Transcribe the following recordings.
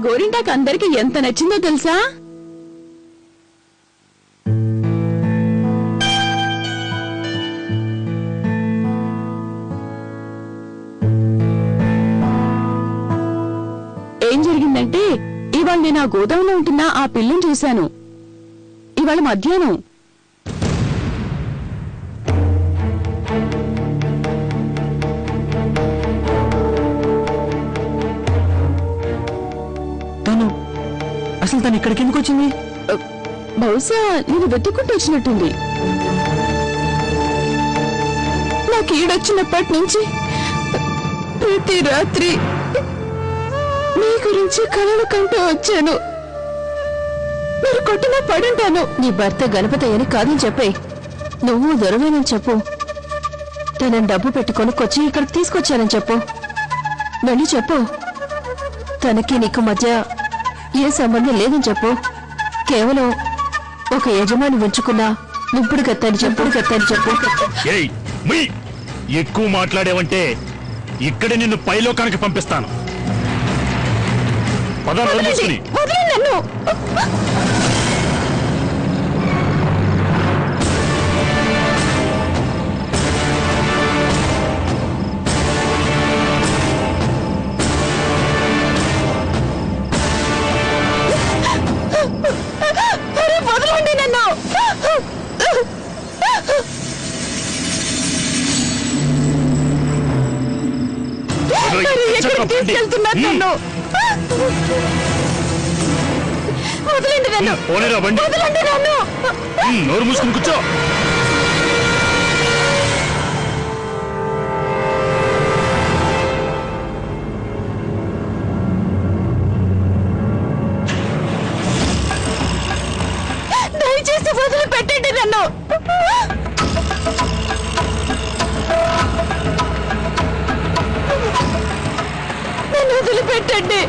గోరింటాకు అందరికి ఎంత నచ్చిందో తెలుసా? ఏం జరిగిందంటే ఇవాళ నేను ఆ గోదాంలో ఉంటున్న ఆ పిల్లని చూశాను. ఇవాళ మధ్యాహ్నం. అసలు తను ఇక్కడికి ఎందుకు వచ్చింది? బహుశా నేను వెతుక్కుంటూ వచ్చినట్టుంది. నాకు ఈడొచ్చినప్పటి నుంచి ప్రతి రాత్రి నీ గురించి కలలు కంటూ వచ్చాను. మీరు కొట్టినా పడుంటాను. నీ భర్త గణపతి అని కాదని చెప్పే. నువ్వు దొరవేనని చెప్పు. తనని డబ్బు పెట్టుకొనుకొచ్చి ఇక్కడికి తీసుకొచ్చానని చెప్పు. వెళ్ళి చెప్పు. తనకి నీకు మధ్య ఏ సంబంధం లేదని చెప్పు. కేవలం ఒక యజమాని ఉంచుకున్నా ముప్పుడు కత్తని చెప్పు. ఎక్కువ మాట్లాడేవంటే ఇక్కడ నిన్ను పైలోకానికి పంపిస్తాను. నన్ను వదలండి. నన్ను ఎక్కడికి తీసుకెళ్తున్నారు? నన్ను వదలండి. నన్ను వదలండి. నన్ను నోరు మూసుకుని కూర్చో. దయచేసి వదిలిపెట్టండి. నన్ను వదిలిపెట్టండి.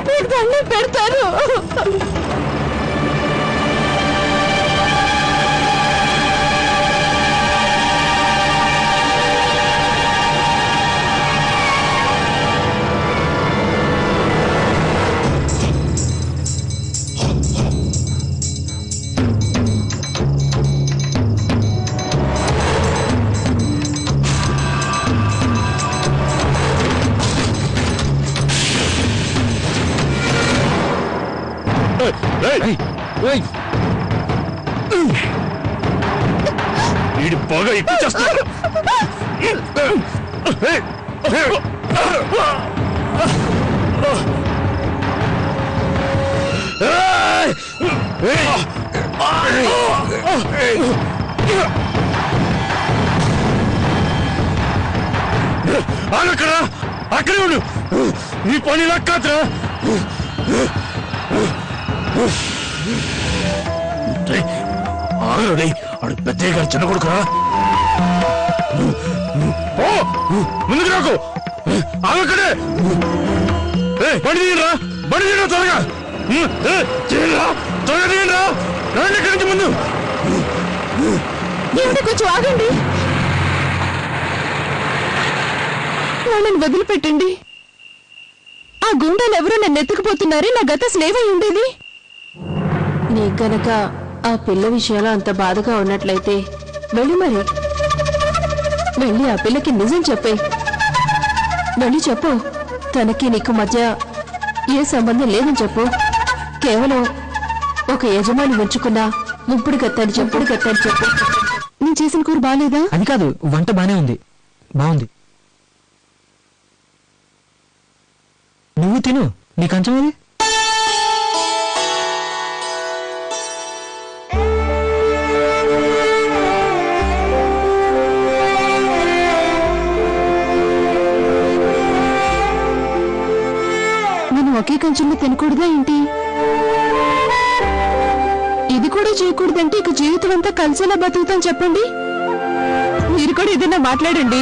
మీకు దండం పెడతారు. వీడి బాగా ఎక్కువ చేస్తాడు. ఆగక్కడా, అక్కడే ఉండు. నీ పని లక్కాత్రా. ఆగడు. ఆడు పెద్దయ్య గారు చిన్న కొడుకురా. ముందుకు రాకు. ఆగక్కడే. బండి తీయరా, బండి తీయరా త్వరగా. త్వరగా తీయండిరా. రండి ఇక్కడి నుంచి ముందు. కొంచెం ఆగండి. వాళ్ళని వదిలిపెట్టండి. ఆ గుండాలు ఎవరో నన్ను ఎత్తుకుపోతున్నారే. నా గత స్నేహం ఉండేది. నీ గనక ఆ పిల్ల విషయంలో అంత బాధగా ఉన్నట్లయితే వెళ్ళి ఆ పిల్లకి నిజం చెప్పే. వెళ్ళి చెప్పు. తనకి నీకు మధ్య ఏ సంబంధం లేదని చెప్పు. కేవలం ఒక యజమాని ఉంచుకున్నా ముప్పుడు కత్తని చెప్పు. నేను చేసిన కూర బాగాలేదా? అది కాదు, వంట బానే ఉంది. బాగుంది. నువ్వు తిను. నీ కంచం అది. నేను ఒకే కంచెంలో తినకూడదా ఏంటి? ఇది కూడా చేయకూడదంటే ఇక జీవితం అంతా కలిసేలా బతుకుతాను చెప్పండి. మీరు కూడా ఏదైనా మాట్లాడండి.